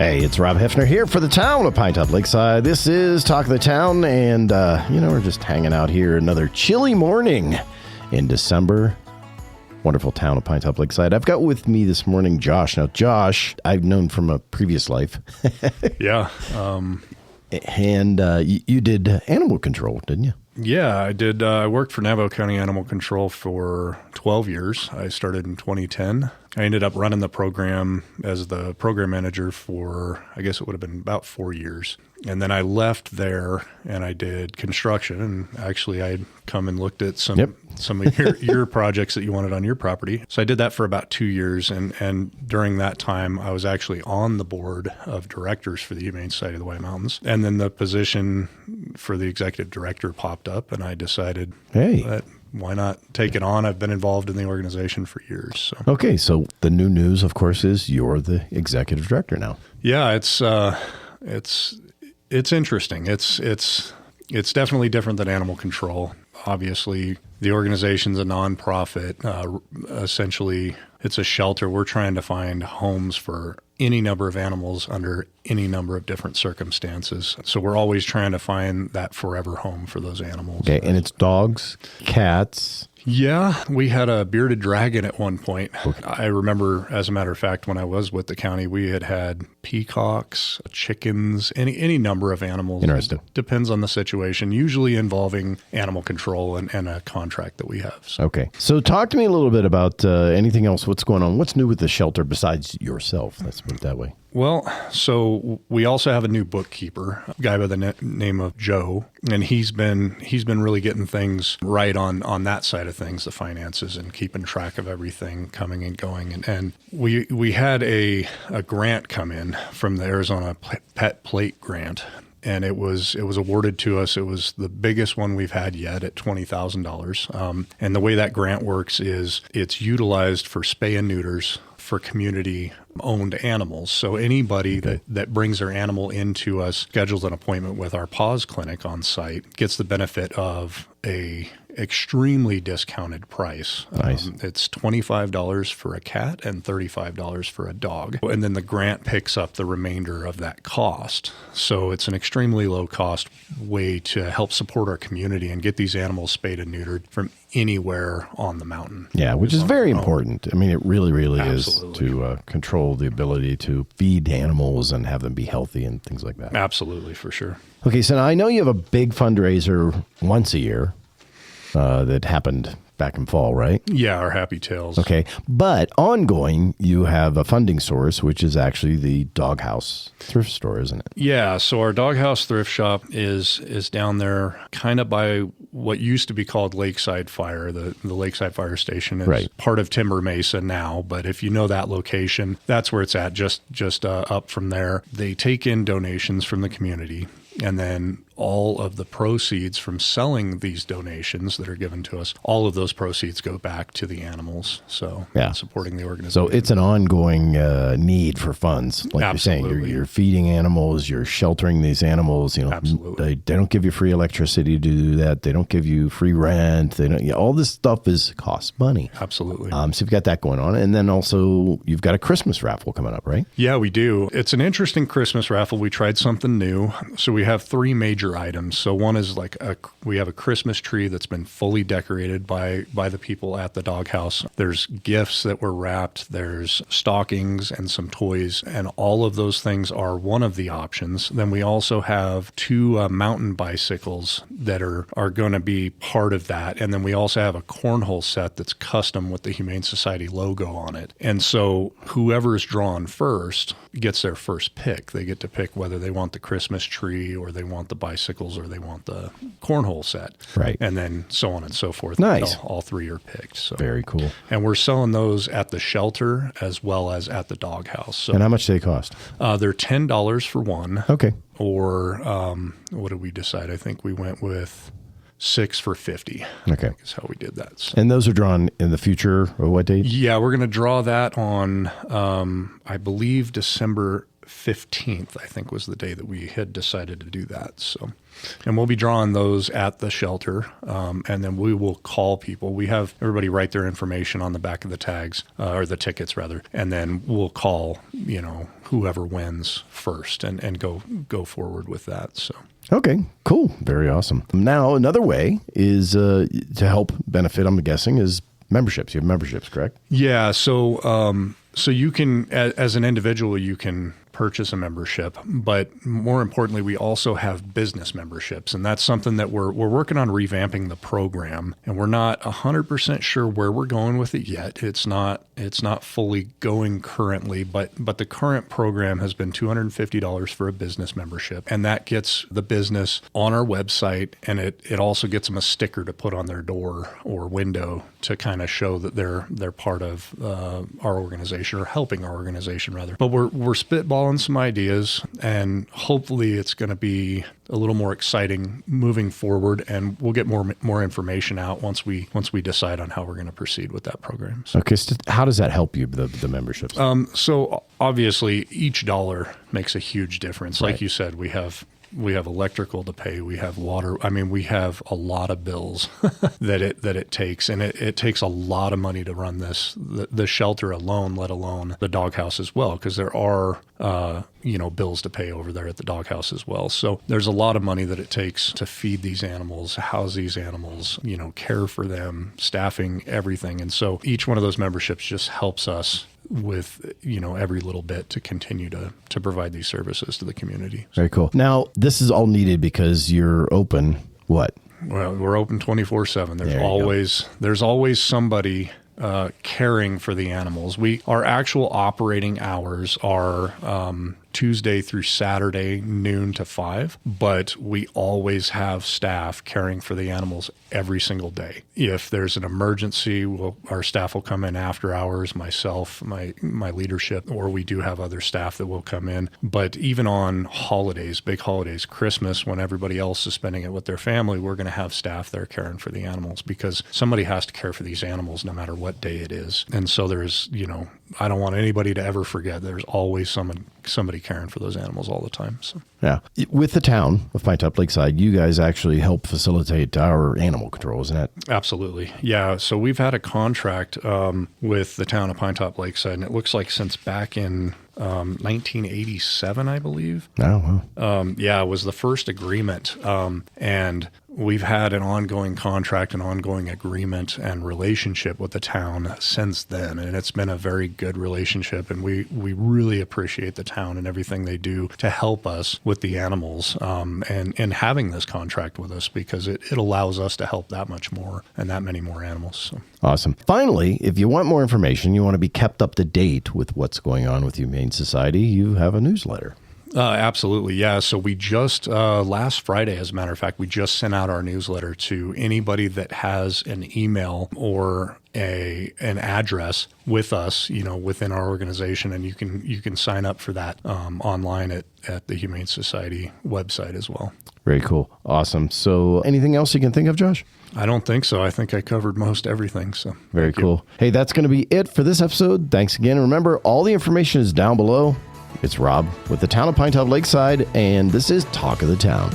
Hey, it's Rob Hefner here for the town of Pinetop-Lakeside. This is Talk of the Town, and, we're just hanging out here another chilly morning in December. Wonderful town of Pinetop-Lakeside. I've got with me this morning Josh. Now, Josh, I've known from a previous life. Yeah. And you did animal control, didn't you? Yeah, I did. I worked for Navajo County Animal Control for 12 years. I started in 2010. I ended up running the program as the program manager for, I guess it would have been about 4 years. And then I left there and I did construction. And actually, I'd come and looked at some of your projects that you wanted on your property. So I did that for about 2 years. And during that time, I was actually on the board of directors for the Humane Society of the White Mountains. And then the position for the executive director popped up, and I decided, that why not take it on? I've been involved in the organization for years. So. Okay, so the new news, of course, is you're the executive director now. Yeah, it's interesting. It's definitely different than animal control. Obviously, the organization's a nonprofit. Essentially, it's a shelter. We're trying to find homes for any number of animals under any number of different circumstances. So we're always trying to find that forever home for those animals. Okay, and it's dogs, cats. Yeah, we had a bearded dragon at one point. Okay. I remember, as a matter of fact, when I was with the county, we had peacocks, chickens, any number of animals. Interesting. It depends on the situation, usually involving animal control and a contract that we have. So. Okay. So talk to me a little bit about anything else. What's going on? What's new with the shelter besides yourself? Let's put it that way. Well, so we also have a new bookkeeper, a guy by the name of Joe, and he's been really getting things right on that side of things, the finances and keeping track of everything coming and going. And we had a grant come in from the Arizona Pet Plate Grant. And it was awarded to us. It was the biggest one we've had yet at $20,000. And the way that grant works is it's utilized for spay and neuters for community-owned animals. So anybody that brings their animal into us, schedules an appointment with our paws clinic on site, gets the benefit of a extremely discounted price. Nice. It's $25 for a cat and $35 for a dog. And then the grant picks up the remainder of that cost. So it's an extremely low cost way to help support our community and get these animals spayed and neutered from anywhere on the mountain. Yeah, which is very important. I mean, it really, really Absolutely. is to control the ability to feed animals and have them be healthy and things like that. Absolutely, for sure. Okay, so now I know you have a big fundraiser once a year that happened back in fall, right? Yeah, our Happy Tales. Okay, but ongoing, you have a funding source, which is actually the Doghouse thrift store, isn't it? Yeah, so our Doghouse thrift shop is down there kind of by what used to be called Lakeside Fire. The Lakeside Fire Station is part of Timber Mesa now, but if you know that location, that's where it's at, just up from there. They take in donations from the community, and then all of the proceeds from selling these donations that are given to us, all of those proceeds go back to the animals. So supporting the organization. So it's an ongoing need for funds. Like Absolutely. You're saying, you're feeding animals, you're sheltering these animals. Absolutely. They don't give you free electricity to do that. They don't give you free rent. They don't. All this stuff costs money. Absolutely. So you've got that going on. And then also you've got a Christmas raffle coming up, right? Yeah, we do. It's an interesting Christmas raffle. We tried something new. So we have three major items. So one is we have a Christmas tree that's been fully decorated by the people at the Doghouse. There's gifts that were wrapped. There's stockings and some toys, and all of those things are one of the options. Then we also have two mountain bicycles that are going to be part of that. And then we also have a cornhole set that's custom with the Humane Society logo on it. And so whoever is drawn first gets their first pick. They get to pick whether they want the Christmas tree or they want the bicycles or they want the cornhole set. Right. And then so on and so forth. Nice. All three are picked. So very cool. And we're selling those at the shelter as well as at the Doghouse. So, and how much do they cost? They're $10 for one. Okay. Or what did we decide? I think we went with 6 for $50. Okay. That's how we did that. So. And those are drawn in the future, or what date? Yeah, we're going to draw that on, I believe, December 15th, I think, was the day that we had decided to do that. So, and we'll be drawing those at the shelter, and then we will call people. We have everybody write their information on the back of the tags, or the tickets rather, and then we'll call, whoever wins first and go forward with that. So. Okay, cool. Very awesome. Now, another way is to help benefit, I'm guessing, is memberships. You have memberships, correct? Yeah. So you can, as an individual, you can purchase a membership, but more importantly, we also have business memberships, and that's something that we're working on revamping the program, and we're not 100% sure where we're going with it yet. It's not fully going currently, but the current program has been $250 for a business membership, and that gets the business on our website, and it also gets them a sticker to put on their door or window to kind of show that they're part of our organization, or helping our organization rather. But we're spitballing some ideas, and hopefully it's going to be a little more exciting moving forward, and we'll get more information out once we decide on how we're going to proceed with that program. So. Okay, so how does that help you, the memberships? So obviously each dollar makes a huge difference. Right. Like you said, we have electrical to pay. We have water. I mean, we have a lot of bills that it takes, and it takes a lot of money to run the shelter alone, let alone the doghouse as well, because there are bills to pay over there at the doghouse as well. So there's a lot of money that it takes to feed these animals, house these animals, care for them, staffing, everything. And so each one of those memberships just helps us with every little bit to continue to provide these services to the community. Very cool. Now, this is all needed because you're open, what? Well, we're open 24/7. There's always somebody caring for the animals. Our actual operating hours are Tuesday through Saturday, noon to 5, but we always have staff caring for the animals every single day. If there's an emergency, our staff will come in after hours, myself, my leadership, or we do have other staff that will come in. But even on holidays, big holidays, Christmas, when everybody else is spending it with their family, we're going to have staff there caring for the animals, because somebody has to care for these animals no matter what day it is. And so there's, I don't want anybody to ever forget there's always somebody caring for those animals all the time. So. Yeah. With the town of Pinetop-Lakeside, you guys actually help facilitate our animal control, isn't it? Absolutely. Yeah. So we've had a contract with the town of Pinetop-Lakeside, and it looks like since back in 1987, I believe. Oh, wow. It was the first agreement. And we've had an ongoing contract, an ongoing agreement and relationship with the town since then. And it's been a very good relationship. And we really appreciate the town and everything they do to help us with the animals, and having this contract with us, because it allows us to help that much more and that many more animals. So. Awesome. Finally, if you want more information, you want to be kept up to date with what's going on with Humane Society, you have a newsletter. Absolutely. Yeah. So we just, last Friday, as a matter of fact, we just sent out our newsletter to anybody that has an email or an address with us, within our organization. And you can sign up for that online at the Humane Society website as well. Very cool. Awesome. So anything else you can think of, Josh? I don't think so. I think I covered most everything. So very cool. Hey, that's going to be it for this episode. Thanks again. Remember, all the information is down below. It's Rob with the town of Pinetop-Lakeside, and this is Talk of the Town.